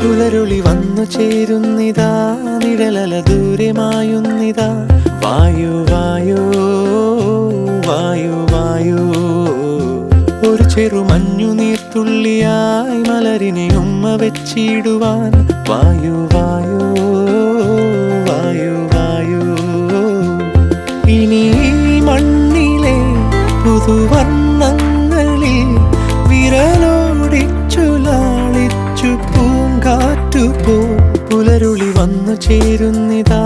പുലരുളി വന്നു ചേരുന്നിതാ, നിഴലല ദൂരെ മായുന്നിതാ. വായു വായു വായു വായു, ഒരു ചെറു മഞ്ഞു നീർത്തുള്ളിയായി മലരിനെ ഉമ്മ വെച്ചിടുവാൻ. വായു വായു വായു വായു, ഇനി മണ്ണിലെ പുതുവർണ്ണങ്ങളിൽ വിരലോടിച്ചു ലാളിച്ചു പൂങ്കാറ്റുപോ. പുലരുളി വന്നു ചേരുന്നിതാ,